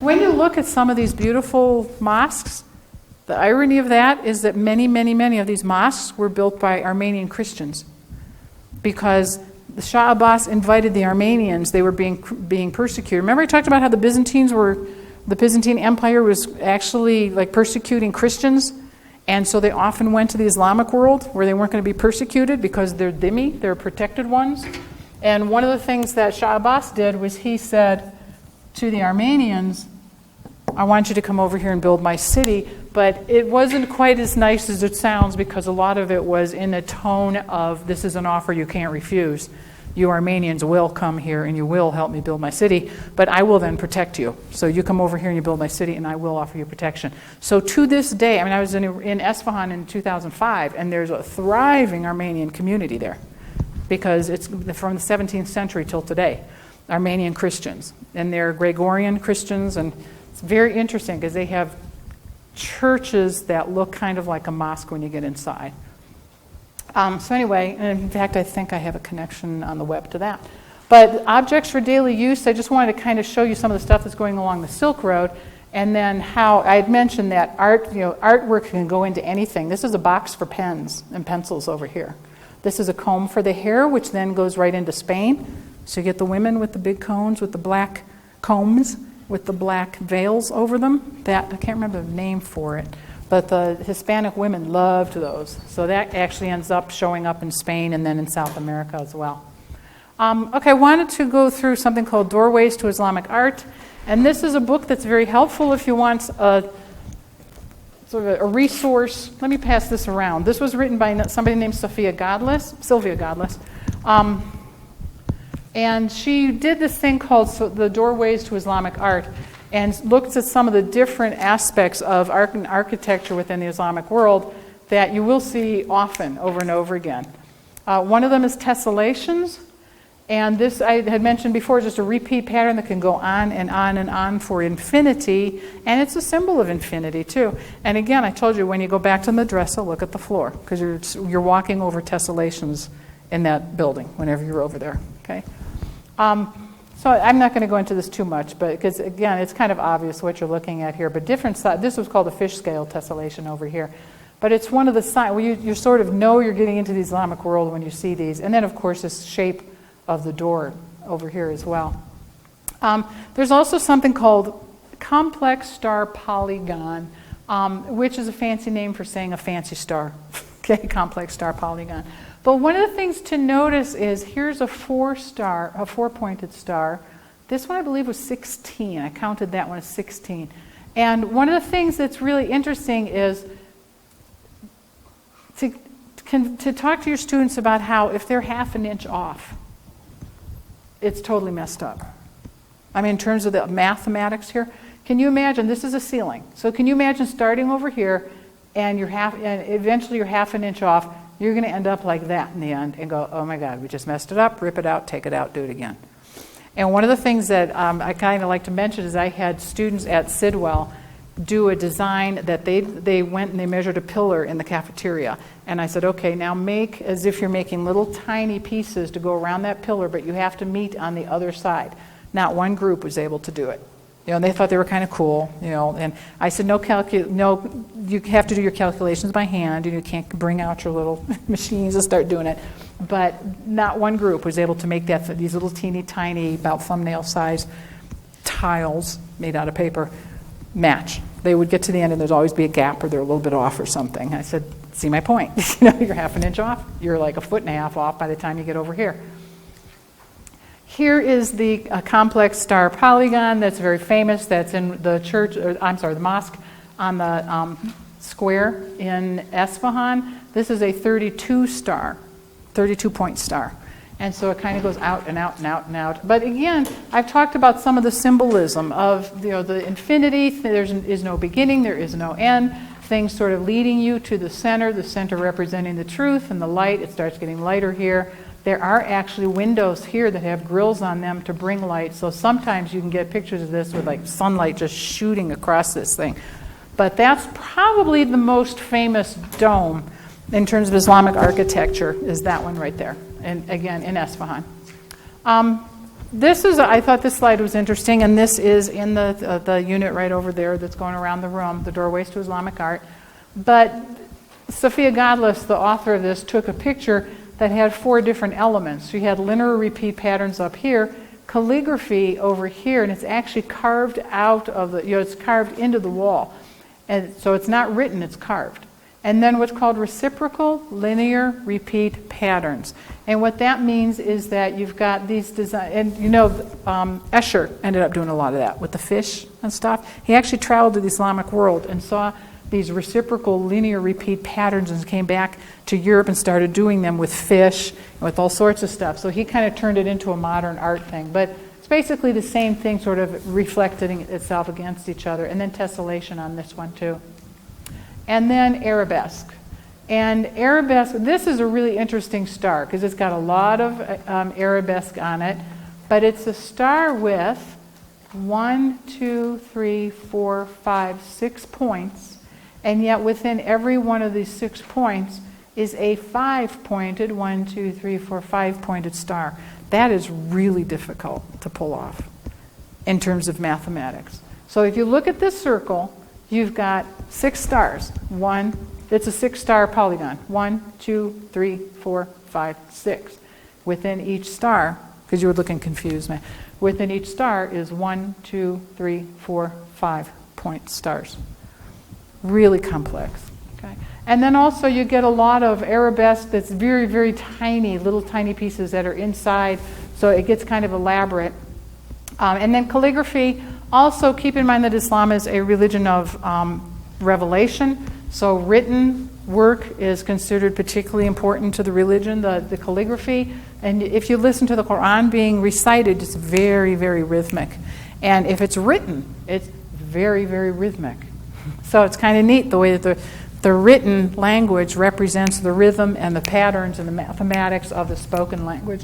When you look at some of these beautiful mosques, the irony of that is that many, many, many of these mosques were built by Armenian Christians because the Shah Abbas invited the Armenians. They were being persecuted. Remember I talked about how the Byzantine Empire was actually like persecuting Christians? And so they often went to the Islamic world where they weren't going to be persecuted because they're dhimmi, they're protected ones. And one of the things that Shah Abbas did was he said to the Armenians, I want you to come over here and build my city. But it wasn't quite as nice as it sounds because a lot of it was in a tone of, this is an offer you can't refuse. You Armenians will come here and you will help me build my city, but I will then protect you. So you come over here and you build my city and I will offer you protection. So to this day, I mean, I was in Esfahan in 2005 and there's a thriving Armenian community there because it's from the 17th century till today, Armenian Christians. And they're Gregorian Christians, and it's very interesting because they have churches that look kind of like a mosque when you get inside. So anyway, and in fact, I think I have a connection on the web to that. But objects for daily use, I just wanted to kind of show you some of the stuff that's going along the Silk Road, and then how I had mentioned that artwork can go into anything. This is a box for pens and pencils over here. This is a comb for the hair, which then goes right into Spain. So you get the women with the big combs, with the black combs, with the black veils over them. That, I can't remember the name for it, but the Hispanic women loved those. So that actually ends up showing up in Spain and then in South America as well. Okay, I wanted to go through something called Doorways to Islamic Art. And this is a book that's very helpful if you want sort of a resource. Let me pass this around. This was written by somebody named Sylvia Godlas. And she did this thing called the Doorways to Islamic Art and looked at some of the different aspects of art and architecture within the Islamic world that you will see often over and over again. One of them is tessellations. And this, I had mentioned before, just a repeat pattern that can go on and on and on for infinity. And it's a symbol of infinity, too. And again, I told you, when you go back to the madrasa, look at the floor, because you're walking over tessellations in that building whenever you're over there. Okay. So I'm not going to go into this too much, but because again, it's kind of obvious what you're looking at here. But different size. This was called a fish scale tessellation over here. But it's one of the signs where you sort of know you're getting into the Islamic world when you see these. And then, of course, this shape of the door over here as well. There's also something called complex star polygon, which is a fancy name for saying a fancy star. Okay, complex star polygon. But one of the things to notice is here's a four-pointed star. This one I believe was 16. I counted that one as 16. And one of the things that's really interesting is to talk to your students about how if they're half an inch off, it's totally messed up. I mean, in terms of the mathematics here, can you imagine, this is a ceiling. So can you imagine starting over here and eventually you're half an inch off, you're going to end up like that in the end and go, oh my God, we just messed it up, rip it out, take it out, do it again. And one of the things that I kind of like to mention is I had students at Sidwell do a design that they went and they measured a pillar in the cafeteria. And I said, okay, now make as if you're making little tiny pieces to go around that pillar, but you have to meet on the other side. Not one group was able to do it. You know, and they thought they were kind of cool, you know, and I said, no, you have to do your calculations by hand, and you can't bring out your little machines and start doing it. But not one group was able to make these little teeny tiny, about thumbnail size tiles made out of paper match. They would get to the end and there'd always be a gap or they're a little bit off or something. I said, see my point. You know, you're half an inch off. You're like a foot and a half off by the time you get over here. Here is the complex star polygon that's very famous. That's in the the mosque on the square in Esfahan. This is a 32-point star. And so it kind of goes out and out and out and out. But again, I've talked about some of the symbolism of the infinity. There is no beginning, there is no end. Things sort of leading you to the center representing the truth, and the light, it starts getting lighter here. There are actually windows here that have grills on them to bring light. So sometimes you can get pictures of this with like sunlight just shooting across this thing. But that's probably the most famous dome in terms of Islamic architecture, is that one right there. And again, in Esfahan. I thought this slide was interesting, and this is in the unit right over there that's going around the room, the Doorways to Islamic Art. But Sylvia Godlas, the author of this, took a picture that had 4 different elements. She had linear repeat patterns up here, calligraphy over here, and it's actually carved out of the, it's carved into the wall. And so it's not written, it's carved. And then what's called reciprocal linear repeat patterns. And what that means is that you've got these design, and Escher ended up doing a lot of that with the fish and stuff. He actually traveled to the Islamic world and saw these reciprocal linear repeat patterns and came back to Europe and started doing them with fish and with all sorts of stuff. So he kind of turned it into a modern art thing. But it's basically the same thing, sort of reflecting itself against each other. And then tessellation on this one too. And then Arabesque. And Arabesque, this is a really interesting star because it's got a lot of Arabesque on it, but it's a star with 1, 2, 3, 4, 5, 6 points, and yet within every one of these 6 points is a 5-pointed, 1, 2, 3, 4, 5-pointed star. That is really difficult to pull off in terms of mathematics. So if you look at this circle, you've got 6 stars. It's a 6-star polygon. 1, 2, 3, 4, 5, 6. Within each star, because you were looking confused, man. Within each star is 1, 2, 3, 4, 5-point stars. Really complex. Okay. And then also you get a lot of arabesque that's very, very tiny, little tiny pieces that are inside, so it gets kind of elaborate. And then calligraphy. Also, keep in mind that Islam is a religion of revelation, so written work is considered particularly important to the religion, the calligraphy. And if you listen to the Quran being recited, it's very, very rhythmic. And if it's written, it's very, very rhythmic. So it's kind of neat the way that the written language represents the rhythm and the patterns and the mathematics of the spoken language.